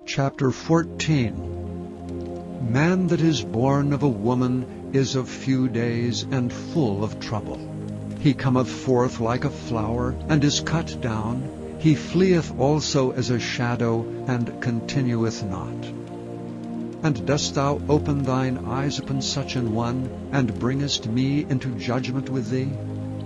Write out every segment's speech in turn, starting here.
Chapter 14. Man that is born of a woman is of few days and full of trouble. He cometh forth like a flower, and is cut down. He fleeth also as a shadow, and continueth not. And dost thou open thine eyes upon such an one, and bringest me into judgment with thee?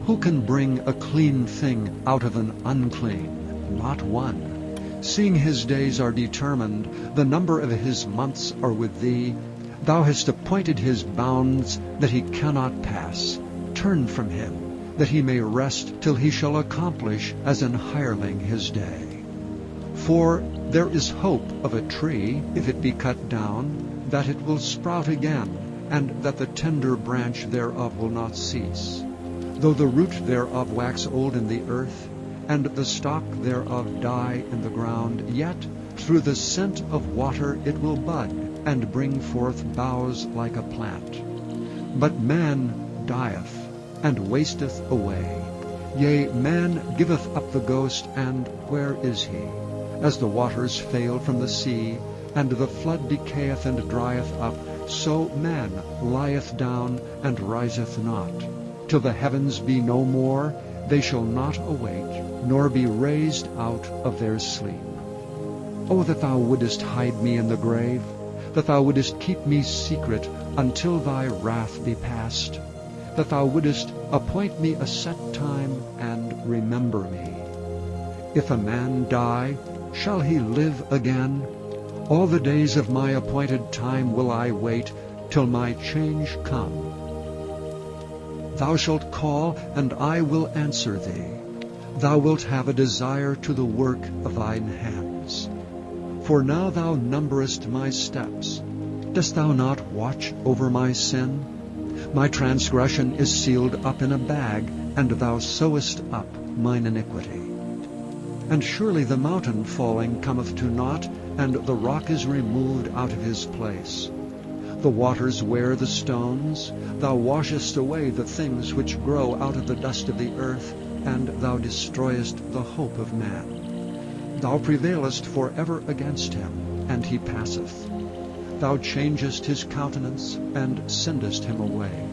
Who can bring a clean thing out of an unclean? Not one. Seeing his days are determined, the number of his months are with thee. Thou hast appointed his bounds, that he cannot pass. Turn from him, that he may rest till he shall accomplish as an hireling his day. For there is hope of a tree, if it be cut down, that it will sprout again, and that the tender branch thereof will not cease. Though the root thereof wax old in the earth, and the stock thereof die in the ground, yet through the scent of water it will bud, and bring forth boughs like a plant. But man dieth, and wasteth away. Yea, man giveth up the ghost, and where is he? As the waters fail from the sea, and the flood decayeth and drieth up, so man lieth down, and riseth not. Till the heavens be no more, they shall not awake, nor be raised out of their sleep. O that thou wouldest hide me in the grave, that thou wouldest keep me secret until thy wrath be past, that thou wouldest appoint me a set time and remember me. If a man die, shall he live again? All the days of my appointed time will I wait, till my change come. Thou shalt call, and I will answer thee. Thou wilt have a desire to the work of thine hands. For now thou numberest my steps. Dost thou not watch over my sin? My transgression is sealed up in a bag, and thou sewest up mine iniquity. And surely the mountain falling cometh to naught, and the rock is removed out of his place. The waters wear the stones. Thou washest away the things which grow out of the dust of the earth, and thou destroyest the hope of man. Thou prevailest forever against him, and he passeth. Thou changest his countenance, and sendest him away.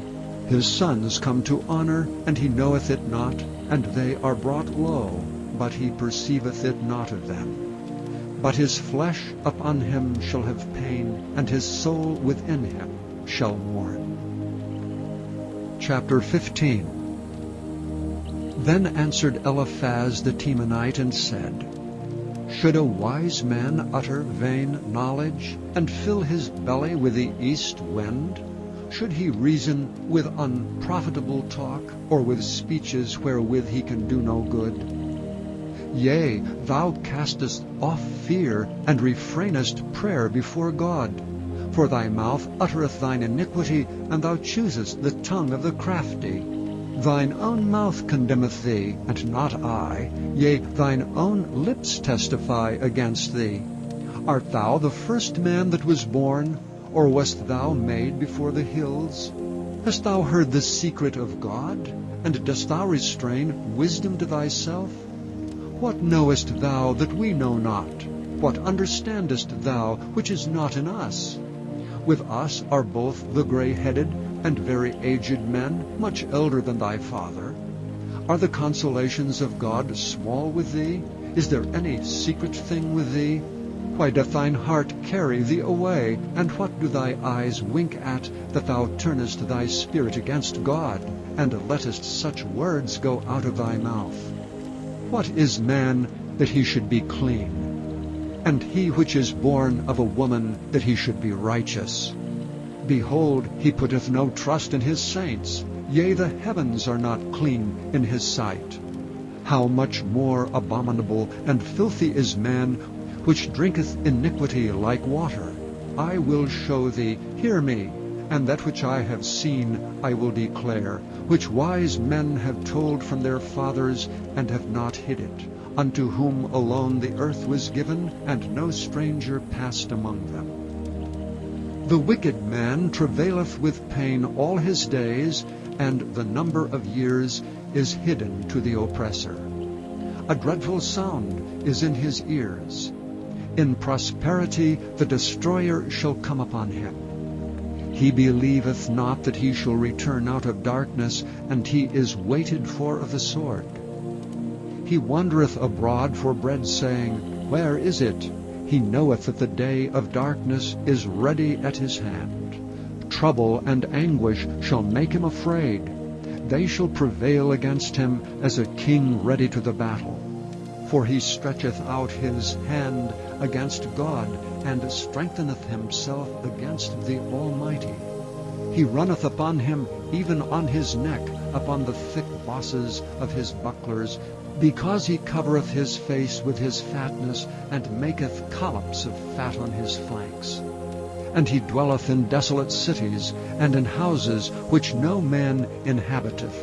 His sons come to honor, and he knoweth it not, and they are brought low, but he perceiveth it not of them. But his flesh upon him shall have pain, and his soul within him shall mourn. Chapter 15. Then answered Eliphaz the Temanite, and said, Should a wise man utter vain knowledge, and fill his belly with the east wind? Should he reason with unprofitable talk, or with speeches wherewith he can do no good? Yea, thou castest off fear, and refrainest prayer before God. For thy mouth uttereth thine iniquity, and thou choosest the tongue of the crafty. Thine own mouth condemneth thee, and not I. Yea, thine own lips testify against thee. Art thou the first man that was born, or wast thou made before the hills? Hast thou heard the secret of God, and dost thou restrain wisdom to thyself? What knowest thou that we know not? What understandest thou which is not in us? With us are both the gray-headed and very aged men, much elder than thy father. Are the consolations of God small with thee? Is there any secret thing with thee? Why doth thine heart carry thee away? And what do thy eyes wink at, that thou turnest thy spirit against God, and lettest such words go out of thy mouth? What is man that he should be clean? And he which is born of a woman that he should be righteous? Behold, he putteth no trust in his saints. Yea, the heavens are not clean in his sight. How much more abominable and filthy is man, which drinketh iniquity like water? I will show thee, hear me, and that which I have seen I will declare, which wise men have told from their fathers, and have not hid it, unto whom alone the earth was given, and no stranger passed among them. The wicked man travaileth with pain all his days, and the number of years is hidden to the oppressor. A dreadful sound is in his ears. In prosperity the destroyer shall come upon him. He believeth not that he shall return out of darkness, and he is waited for of the sword. He wandereth abroad for bread, saying, Where is it? He knoweth that the day of darkness is ready at his hand. Trouble and anguish shall make him afraid. They shall prevail against him as a king ready to the battle. For he stretcheth out his hand against God, and strengtheneth himself against the Almighty. He runneth upon him, even on his neck, upon the thick bosses of his bucklers, because he covereth his face with his fatness, and maketh collops of fat on his flanks. And he dwelleth in desolate cities, and in houses which no man inhabiteth,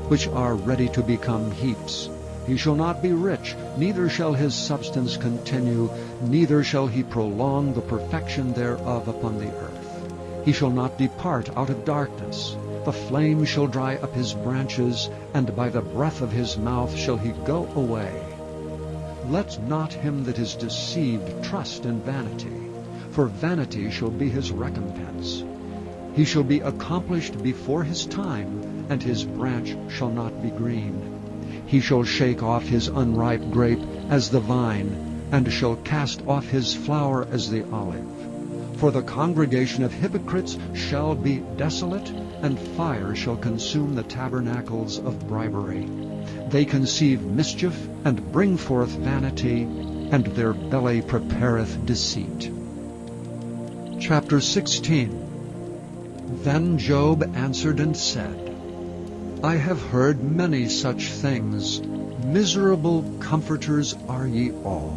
which are ready to become heaps. He shall not be rich, neither shall his substance continue, neither shall he prolong the perfection thereof upon the earth. He shall not depart out of darkness. The flame shall dry up his branches, and by the breath of his mouth shall he go away. Let not him that is deceived trust in vanity, for vanity shall be his recompense. He shall be accomplished before his time, and his branch shall not be green. He shall shake off his unripe grape as the vine, and shall cast off his flower as the olive. For the congregation of hypocrites shall be desolate, and fire shall consume the tabernacles of bribery. They conceive mischief, and bring forth vanity, and their belly prepareth deceit. Chapter 16. Then Job answered and said, I have heard many such things. Miserable comforters are ye all.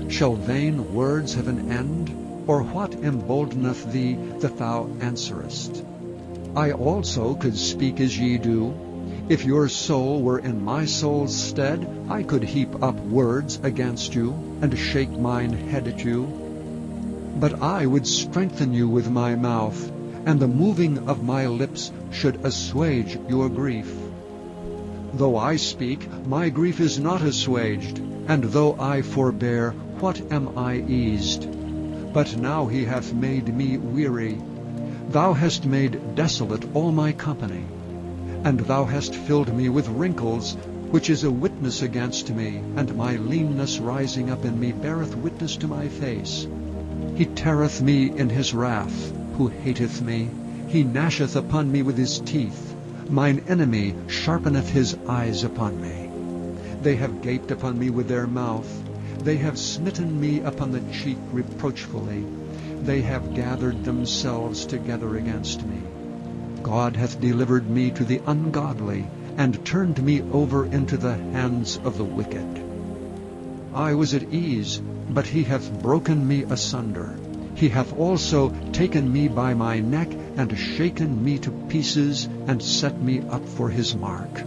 Shall vain words have an end? Or what emboldeneth thee that thou answerest? I also could speak as ye do. If your soul were in my soul's stead, I could heap up words against you, and shake mine head at you. But I would strengthen you with my mouth, and the moving of my lips should assuage your grief. Though I speak, my grief is not assuaged, and though I forbear, what am I eased? But now he hath made me weary. Thou hast made desolate all my company, and thou hast filled me with wrinkles, which is a witness against me, and my leanness rising up in me beareth witness to my face. He teareth me in his wrath, who hateth me. He gnasheth upon me with his teeth. Mine enemy sharpeneth his eyes upon me. They have gaped upon me with their mouth. They have smitten me upon the cheek reproachfully. They have gathered themselves together against me. God hath delivered me to the ungodly, and turned me over into the hands of the wicked. I was at ease, but he hath broken me asunder. He hath also taken me by my neck, and shaken me to pieces, and set me up for his mark.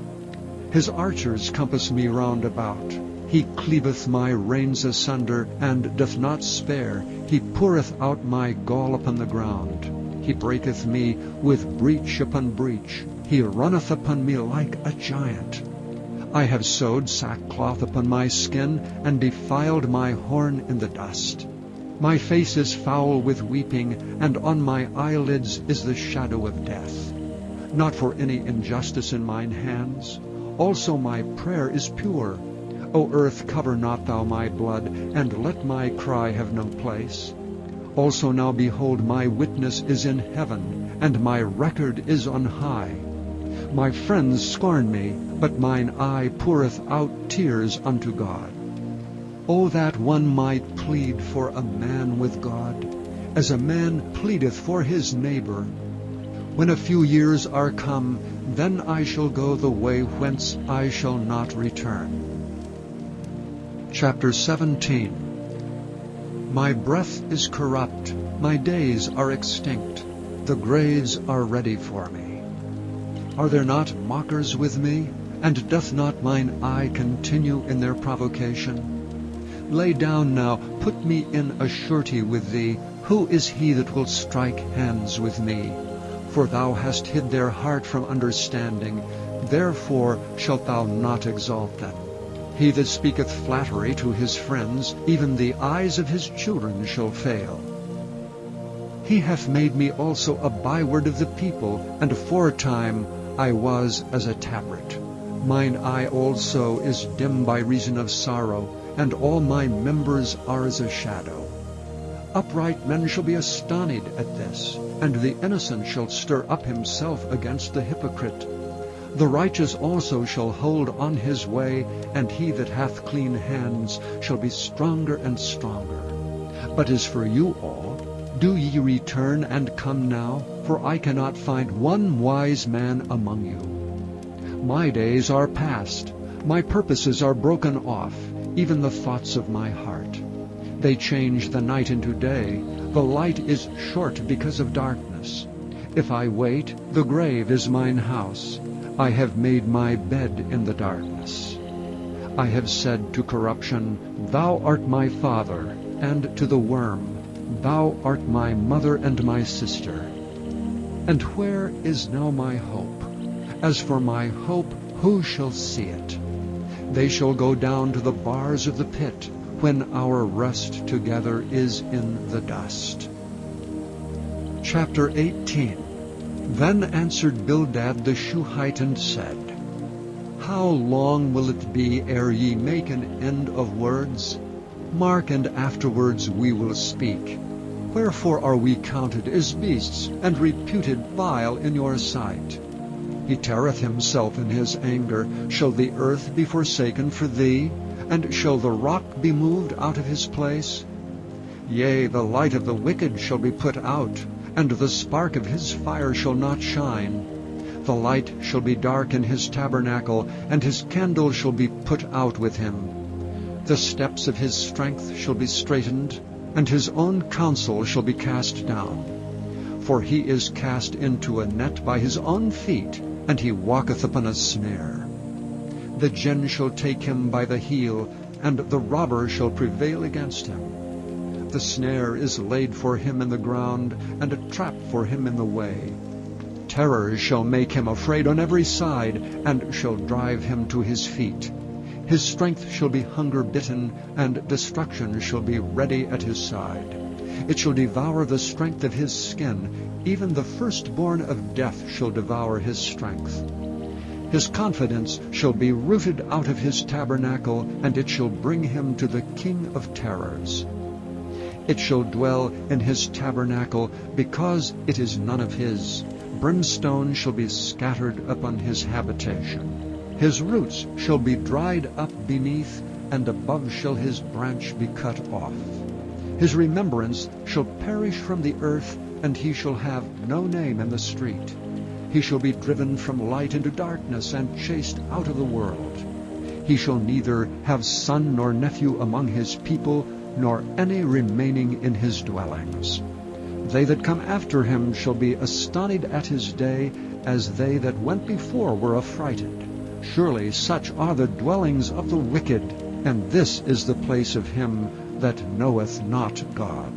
His archers compass me round about. He cleaveth my reins asunder, and doth not spare. He poureth out my gall upon the ground. He breaketh me with breach upon breach. He runneth upon me like a giant. I have sewed sackcloth upon my skin, and defiled my horn in the dust. My face is foul with weeping, and on my eyelids is the shadow of death. Not for any injustice in mine hands. Also my prayer is pure. O earth, cover not thou my blood, and let my cry have no place. Also now behold, my witness is in heaven, and my record is on high. My friends scorn me, but mine eye poureth out tears unto God. O that one might plead for a man with God, as a man pleadeth for his neighbor. When a few years are come, then I shall go the way whence I shall not return. Chapter 17. My breath is corrupt, my days are extinct, the graves are ready for me. Are there not mockers with me, and doth not mine eye continue in their provocation? Lay down now, put me in a surety with thee. Who is he that will strike hands with me? For thou hast hid their heart from understanding, therefore shalt thou not exalt them. He that speaketh flattery to his friends, even the eyes of his children shall fail. He hath made me also a byword of the people, and aforetime I was as a tabrets. Mine eye also is dim by reason of sorrow, and all my members are as a shadow. Upright men shall be astonished at this, and the innocent shall stir up himself against the hypocrite. The righteous also shall hold on his way, and he that hath clean hands shall be stronger and stronger. But as for you all, do ye return and come now, for I cannot find one wise man among you. My days are past, my purposes are broken off, even the thoughts of my heart. They change the night into day, the light is short because of darkness. If I wait, the grave is mine house. I have made my bed in the darkness. I have said to corruption, Thou art my father, and to the worm, Thou art my mother and my sister. And where is now my hope? As for my hope, who shall see it? They shall go down to the bars of the pit, when our rest together is in the dust. Chapter 18. Then answered Bildad the Shuhite and said, How long will it be ere ye make an end of words? Mark, and afterwards we will speak. Wherefore are we counted as beasts, and reputed vile in your sight? He teareth himself in his anger. Shall the earth be forsaken for thee? And shall the rock be moved out of his place? Yea, the light of the wicked shall be put out, and the spark of his fire shall not shine. The light shall be dark in his tabernacle, and his candle shall be put out with him. The steps of his strength shall be straitened, and his own counsel shall be cast down. For he is cast into a net by his own feet, and he walketh upon a snare. The gin shall take him by the heel, and the robber shall prevail against him. The snare is laid for him in the ground, and a trap for him in the way. Terrors shall make him afraid on every side, and shall drive him to his feet. His strength shall be hunger-bitten, and destruction shall be ready at his side. It shall devour the strength of his skin, even the firstborn of death shall devour his strength. His confidence shall be rooted out of his tabernacle, and it shall bring him to the king of terrors. It shall dwell in his tabernacle, because it is none of his. Brimstone shall be scattered upon his habitation. His roots shall be dried up beneath, and above shall his branch be cut off. His remembrance shall perish from the earth, and he shall have no name in the street. He shall be driven from light into darkness, and chased out of the world. He shall neither have son nor nephew among his people, nor any remaining in his dwellings. They that come after him shall be astonished at his day, as they that went before were affrighted. Surely such are the dwellings of the wicked, and this is the place of him that knoweth not God.